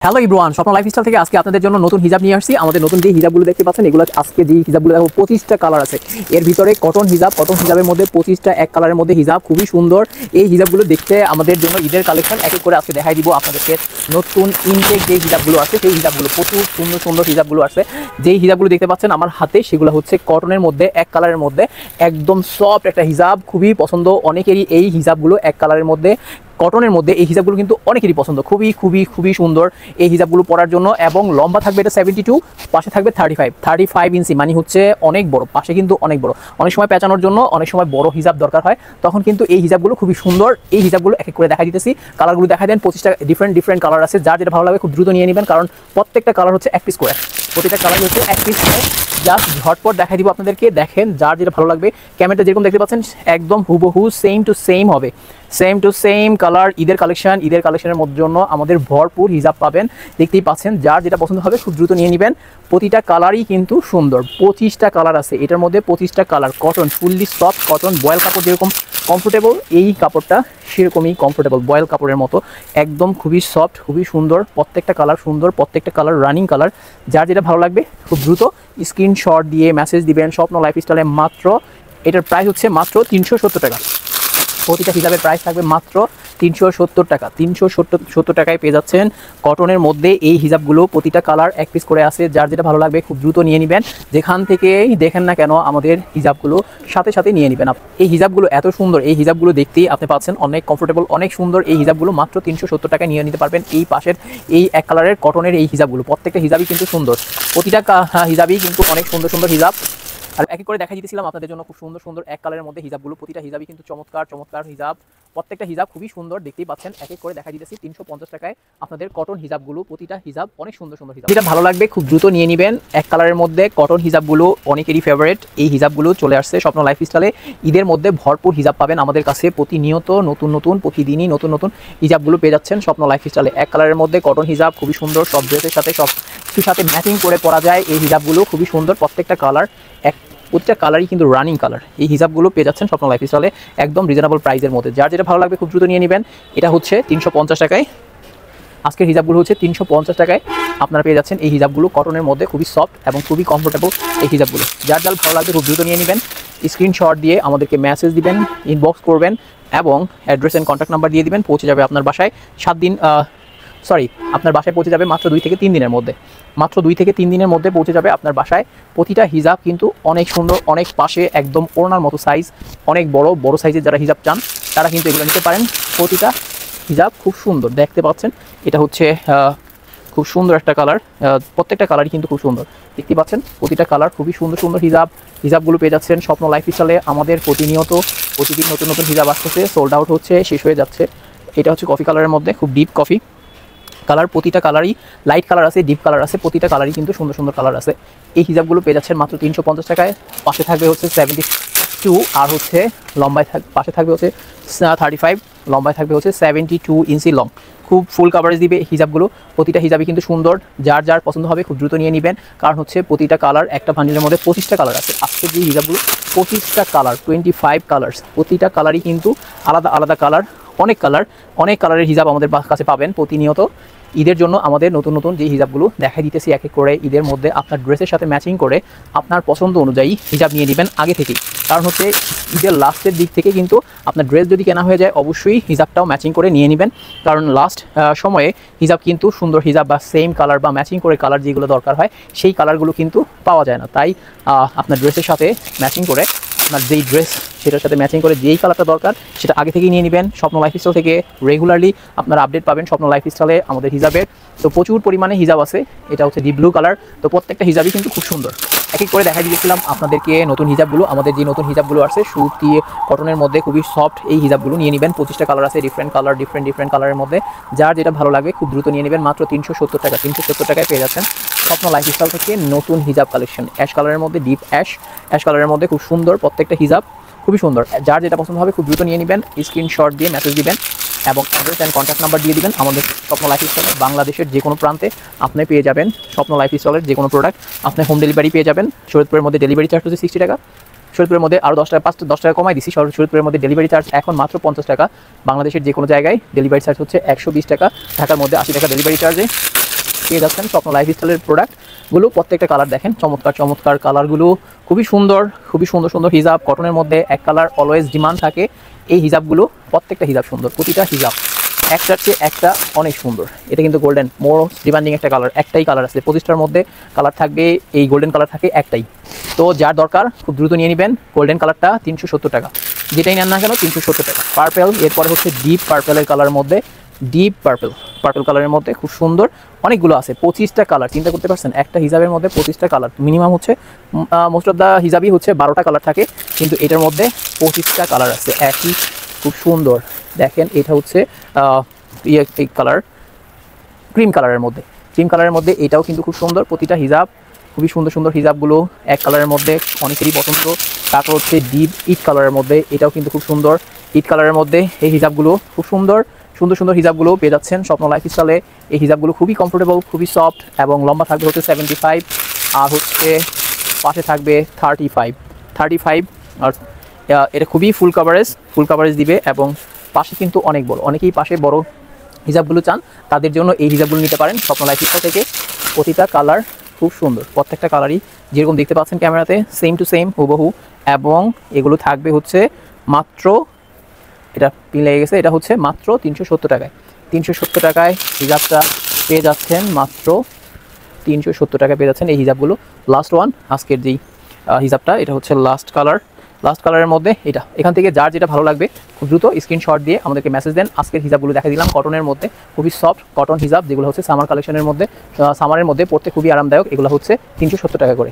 Hello everyone, স্বপ্ন lifestyle থেকে আজকে আপনাদের জন্য নতুন হিজাব নিয়ে আসছি। আমাদের নতুন যে হিজাবগুলো দেখতে পাচ্ছেন, এগুলো আজকে যে হিজাবগুলো দেখো 25টা কালার আছে। এর ভিতরে কটন হিজাবের মধ্যে 25টা এক কালারের মধ্যে হিজাব, খুবই সুন্দর। এই হিজাবগুলো দেখতে আমাদের জন্য ঈদের কালেকশন এক এক করে আজকে দেখাই দিব আপনাদেরকে। নতুন ইনটেক যে হিজাবগুলো আছে সেই হিজাবগুলো, প্রচুর সুন্দর সুন্দর হিজাবগুলো আছে। যেই হিজাবগুলো দেখতে পাচ্ছেন আমার হাতে, সেগুলো হচ্ছে কটনের মধ্যে এক কালারের মধ্যে একদম সফট একটা হিজাব, খুবই পছন্দ অনেকেরই এই হিজাবগুলো। এক কালারের মধ্যে কটনের মধ্যে এই হিজাবগুলো কিন্তু অনেকেরই পছন্দ, খুবই খুবই খুবই সুন্দর এই হিজাবগুলো পরার জন্য। এবং লম্বা থাকবে এটা 72, পাশে থাকবে 35 ইঞ্চি, মানে হচ্ছে অনেক বড়, পাশে কিন্তু অনেক বড়। অনেক সময় পেঁচানোর জন্য অনেক সময় বড় হিজাব দরকার হয়, তখন কিন্তু এই হিজাবগুলো খুবই সুন্দর। এই হিজাবগুলো এক এক করে দেখা দিতেছি, কালারগুলো দেখা দেন। 25টা ডিফারেন্ট কালার আছে, যার যেটা ভালো লাগবে খুব দ্রুত নিয়ে নেবেন, কারণ প্রত্যেকটা কালার হচ্ছে এক পিস করে, প্রতিটা কালার হচ্ছে এক পিস করে। জাস্ট ঝটপট দেখা দিব আপনাদেরকে, দেখেন যার যেটা ভালো লাগবে। ক্যামেরাটা যেরকম দেখতে পাচ্ছেন একদম হুবহু সেম টু সেম হবে, সেম টু সেম কালার। ঈদের কালেকশনের মধ্যে জন্য আমাদের ভরপুর হিজাব পাবেন, দেখতেই পাচ্ছেন। যার যেটা পছন্দ হবে খুব দ্রুত নিয়ে নেবেন। প্রতিটা কালারই কিন্তু সুন্দর, 25টা কালার আছে এটার মধ্যে, 25টা colour. Cotton, fully soft cotton, বয়েল কাপড় যেরকম কমফোর্টেবল, এই কাপড়টা সেরকমই কমফোর্টেবল, বয়েল কাপড়ের মতো একদম খুবই সফট, খুবই সুন্দর। প্রত্যেকটা কালার সুন্দর, প্রত্যেকটা কালার রানিং কালার। যার যেটা ভালো লাগবে খুব দ্রুত স্ক্রিনশট দিয়ে মেসেজ দিবেন স্বপ্ন লাইফস্টাইলে। মাত্র এটার প্রাইস হচ্ছে মাত্র 370 টাকা। প্রতিটা হিসাবের প্রাইস থাকবে মাত্র 370 টাকা। 370 টাকায় পেয়ে যাচ্ছেন কটনের মধ্যে এই হিজাবগুলো। প্রতিটা কালার এক পিস করে আছে, যার যেটা ভালো লাগবে খুব দ্রুত নিয়ে নেবেন। যেখান থেকেই দেখেন না কেন আমাদের হিজাবগুলো সাথে সাথে নিয়ে নেবেন। এই হিজাবগুলো এত সুন্দর, এই হিজাবগুলো দেখতেই আপনি পাচ্ছেন অনেক কমফোর্টেবল, অনেক সুন্দর। এই হিজাবগুলো মাত্র 370 টাকায় নিয়ে নিতে পারবেন। এই পাশের এই এক কালারের কটনের এই হিজাবগুলো, প্রত্যেকটা হিজাবই কিন্তু সুন্দর, প্রতিটা হিজাবই কিন্তু অনেক সুন্দর সুন্দর হিজাব। আর এক এক করে দেখা দিতেছিলাম আপনাদের জন্য খুব সুন্দর সুন্দর এক কালারের মধ্যে হিজাবগুলো। প্রতিটা হিজাবই কিন্তু চমৎকার চমৎকার হিজাব, প্রত্যেকটা হিজাব খুবই সুন্দর, দেখতেই পাচ্ছেন। এক এক করে দেখা দিতেছি 350 টাকায় আপনাদের কটন হিজাবগুলো। প্রতিটা হিজাব অনেক সুন্দর সুন্দর হিজাব, যেটা ভালো লাগবে খুব দ্রুত নিয়ে নেবেন। এক কালারের মধ্যে কটন হিজাবগুলো অনেকেরই ফেভারিট। এই হিজাবগুলো চলে আসছে স্বপ্ন লাইফস্টাইলে। ঈদের মধ্যে ভরপুর হিজাব পাবেন আমাদের কাছে, প্রতিনিয়ত নতুন নতুন, প্রতিদিনই নতুন নতুন হিজাবগুলো পেয়ে যাচ্ছেন স্বপ্ন লাইফস্টাইলে। এক কালারের মধ্যে কটন হিজাব খুবই সুন্দর, সব ড্রেসের সাথে সব কিছুর সাথে ম্যাচিং করে পরা যায় এই হিজাবগুলো, খুবই সুন্দর। প্রত্যেকটা কালার প্রতিটা কালারই কিন্তু রানিং কালার। এই হিজাবগুলো পেয়ে যাচ্ছেন স্বপ্ন লাইফস্টাইলে একদম রিজনেবল প্রাইসের মধ্যে। যার যেটা ভালো লাগবে খুব দ্রুত নিয়ে নেবেন। এটা হচ্ছে 350 টাকায়, আজকের হিজাবগুলো হচ্ছে 350 টাকায় আপনারা পেয়ে যাচ্ছেন এই হিজাবগুলো কটনের মধ্যে, খুবই সফট এবং খুবই কমফোর্টেবল এই হিজাবগুলো। যার যার ভালো লাগবে খুব দ্রুত নিয়ে নেবেন। স্ক্রিনশট দিয়ে আমাদেরকে মেসেজ দিবেন, ইনবক্স করবেন এবং অ্যাড্রেস অ্যান্ড কন্ট্যাক্ট নাম্বার দিয়ে দিবেন। পৌঁছে যাবে আপনার বাসায় আপনার বাসায় পৌঁছে যাবে মাত্র 2 থেকে 3 দিনের মধ্যে। মাত্র 2 থেকে 3 দিনের মধ্যে পৌঁছে যাবে আপনার বাসায়। প্রতিটা হিজাব কিন্তু অনেক সুন্দর, অনেক পাশে একদম ওড়নার মতো সাইজ, অনেক বড় বড় সাইজের যারা হিজাব চান তারা কিন্তু এগুলো নিতে পারেন। প্রতিটা হিজাব খুব সুন্দর, দেখতে পাচ্ছেন। এটা হচ্ছে খুব সুন্দর একটা কালার, প্রত্যেকটা কালারই কিন্তু খুব সুন্দর, দেখতে পাচ্ছেন। প্রতিটা কালার খুবই সুন্দর সুন্দর হিজাবগুলো পেয়ে যাচ্ছেন স্বপ্ন লাইফস্টাইলে। আমাদের প্রতিদিন নতুন নতুন হিজাব আসতেছে, সোল্ড আউট হচ্ছে, শেষ হয়ে যাচ্ছে। এটা হচ্ছে কফি কালারের মধ্যে, খুব ডিপ কফি কালার। প্রতিটা কালারই লাইট কালার আছে, ডিপ কালার আছে, প্রতিটা কালারই কিন্তু সুন্দর সুন্দর কালার আছে। এই হিজাবগুলো পেয়ে যাচ্ছেন মাত্র 350 টাকায়। পাশে থাকবে হচ্ছে 72, আর হচ্ছে লম্বায় পাশে থাকবে হচ্ছে 35, লম্বায় থাকবে হচ্ছে 72 ইঞ্চি লং। খুব ফুল কাভারেজ দিবে হিজাবগুলো। প্রতিটা হিজাবই কিন্তু সুন্দর, যার যার পছন্দ হবে খুব দ্রুত নিয়ে নেবেন, কারণ হচ্ছে প্রতিটা কালার একটা ভান্ডিলের মধ্যে 25টা কালার আছে। আজকের যে হিজাবগুলো 25টা কালার, 25 কালার্স, প্রতিটা কালারই কিন্তু আলাদা আলাদা কালার। অনেক কালারের হিজাব আমাদের কাছে পাবেন প্রতিনিয়ত। ঈদের জন্য আমাদের নতুন নতুন যে হিজাবগুলো দেখাই দিতেছি এক এক করে। ঈদের মধ্যে আপনার ড্রেসের সাথে ম্যাচিং করে আপনার পছন্দ অনুযায়ী হিজাব নিয়ে নেবেন আগে থেকেই, কারণ হচ্ছে ঈদের লাস্টের দিক থেকে কিন্তু আপনার ড্রেস যদি কেনা হয়ে যায় অবশ্যই হিজাবটাও ম্যাচিং করে নিয়ে নেবেন, কারণ লাস্ট সময়ে হিজাব কিন্তু সুন্দর হিজাব বা সেম কালার বা ম্যাচিং করে কালার যেগুলো দরকার হয় সেই কালারগুলো কিন্তু পাওয়া যায় না। তাই আপনার ড্রেসের সাথে ম্যাচিং করে, আপনার যেই ড্রেস সেটার সাথে ম্যাচিং করে যেই কালারটা দরকার সেটা আগে থেকেই নিয়ে নেবেন। স্বপ্ন লাইফস্টাইল থেকে রেগুলারলি আপনারা আপডেট পাবেন স্বপ্ন লাইফস্টাইলে আমাদের হিজাবের। তো প্রচুর পরিমাণে হিজাব আছে। এটা হচ্ছে ডিপ ব্লু কালার। তো প্রত্যেকটা হিজাবই কিন্তু খুব সুন্দর। এক এক করে দেখা দিয়েছিলাম আপনাদেরকে নতুন হিজাবগুলো। আমাদের যে নতুন হিজাবগুলো আছে সুতি কটনের মধ্যে খুবই সফট, এই হিজাবগুলো নিয়ে নেবেন। 25টা কালার আছে, ডিফারেন্ট কালারের মধ্যে। যার যেটা ভালো লাগবে খুব দ্রুত নিয়ে নেবেন। মাত্র 370 টাকা। 370 টাকায় পেয়ে যাচ্ছেন স্বপ্ন লাইফস্টাইল থেকে নতুন হিজাব কালেকশন। অ্যাশ কালারের মধ্যে, ডিপ অ্যাশ কালারের মধ্যে খুব সুন্দর প্রত্যেকটা হিজাব, খুবই সুন্দর। যার যেটা পছন্দ হবে খুব দ্রুত নিয়ে নেবেন। স্ক্রিনশট দিয়ে মেসেজ দিবেন এবং অ্যাড্রেস অ্যান্ড কন্ট্যাক্ট নাম্বার দিয়ে দিবেন। আমাদের স্বপ্ন লাইফস্টাইলে বাংলাদেশের যে কোনো প্রান্তে আপনি পেয়ে যাবেন স্বপ্ন লাইফস্টাইলের যে কোনো প্রোডাক্ট। আপনি হোম ডেলিভারি পেয়ে যাবেন। শরীয়তপুরের মধ্যে ডেলিভারি চার্জ হচ্ছে 60 টাকা। শরীয়তপুরের মধ্যে আরও 10 টাকা কমাই দিচ্ছি। শরীয়তপুরের মধ্যে ডেলিভারি চার্জ এখন মাত্র 50 টাকা। বাংলাদেশের যে কোনো জায়গায় ডেলিভারি চার্জ হচ্ছে 120 টাকা। ঢাকার মধ্যে 80 টাকা ডেলিভারি চার্জে পেয়ে যাচ্ছেন স্বপ্ন লাইফস্টাইলের প্রোডাক্টগুলো। প্রত্যেকটা কালার দেখেন, চমৎকার চমৎকার কালারগুলো, খুবই সুন্দর সুন্দর হিজাব। কটনের মধ্যে এক কালার অলওয়েজ ডিমান্ড থাকে। এই হিজাবগুলো প্রত্যেকটা হিজাব সুন্দর, প্রতিটা হিজাব একটার চেয়ে একটা অনেক সুন্দর। এটা কিন্তু গোল্ডেন মোস্ট ডিমান্ডিং একটা কালার, একটাই কালার আছে, 25টার মধ্যে কালার থাকবে, এই গোল্ডেন কালার থাকে একটাই। তো যার দরকার খুব দ্রুত নিয়ে নেবেন। গোল্ডেন কালারটা 370 টাকা, যেটাই নেন না কেন 370 টাকা। পার্পেল, এরপরে হচ্ছে ডিপ পার্পেলের কালারের মধ্যে, ডিপ পার্পেল কালারের মধ্যে খুব সুন্দর অনেকগুলো আছে, 25টা কালার। চিন্তা করতে পারছেন একটা হিজাবের মধ্যে 25টা কালার, মিনিমাম হচ্ছে মোস্ট অফ দ্য হিজাবই হচ্ছে 12টা কালার থাকে, কিন্তু এটার মধ্যে 25টা কালার আছে একই, খুব সুন্দর। দেখেন এটা হচ্ছে এই কালার ক্রিম কালারের মধ্যে এটাও কিন্তু খুব সুন্দর। প্রতিটা হিজাব খুবই সুন্দর হিজাবগুলো এক কালারের মধ্যে, অনেকেরই পছন্দ। তারপর হচ্ছে ডিপ ইট কালারের মধ্যে, এটাও কিন্তু খুব সুন্দর। ইট কালারের মধ্যে এই হিজাবগুলো খুব সুন্দর হিজাবগুলো পেয়ে যাচ্ছেন স্বপ্ন লাইফস্টাইলে। এই হিজাবগুলো খুবই কমফোর্টেবল, খুবই সফট এবং লম্বা থাকবে হচ্ছে 75, আর হচ্ছে পাশে থাকবে 35। আর এটা খুবই ফুল কাভারেজ দিবে এবং পাশে কিন্তু অনেক বড়, অনেকেই পাশে বড় হিজাবগুলো চান, তাদের জন্য এই হিজাবগুলো নিতে পারেন স্বপ্ন লাইফস্টাইল থেকে। প্রতিটা কালার খুব সুন্দর, প্রত্যেকটা কালারই যেরকম দেখতে পাচ্ছেন ক্যামেরাতে সেম টু সেম হুবহু। এবং এগুলো থাকবে হচ্ছে মাত্র, এটা পিন লেগে গেছে, এটা হচ্ছে মাত্র 370 টাকায়। 370 টাকায় হিজাবটা পেয়ে যাচ্ছেন, মাত্র 370 টাকায় পেয়ে যাচ্ছেন এই হিজাবগুলো। লাস্ট ওয়ান আজকের যেই হিজাবটা, এটা হচ্ছে লাস্ট কালারের মধ্যে। এটা এখান থেকে যার যেটা ভালো লাগবে খুব দ্রুত স্ক্রিনশট দিয়ে আমাদেরকে মেসেজ দেন। আজকের হিজাবগুলো দেখা দিলাম কটনের মধ্যে, খুবই সফট কটন হিজাব, যেগুলো হচ্ছে সামার কালেকশনের মধ্যে, সামারের মধ্যে পড়তে খুবই আরামদায়ক। এগুলো হচ্ছে 370 টাকা করে।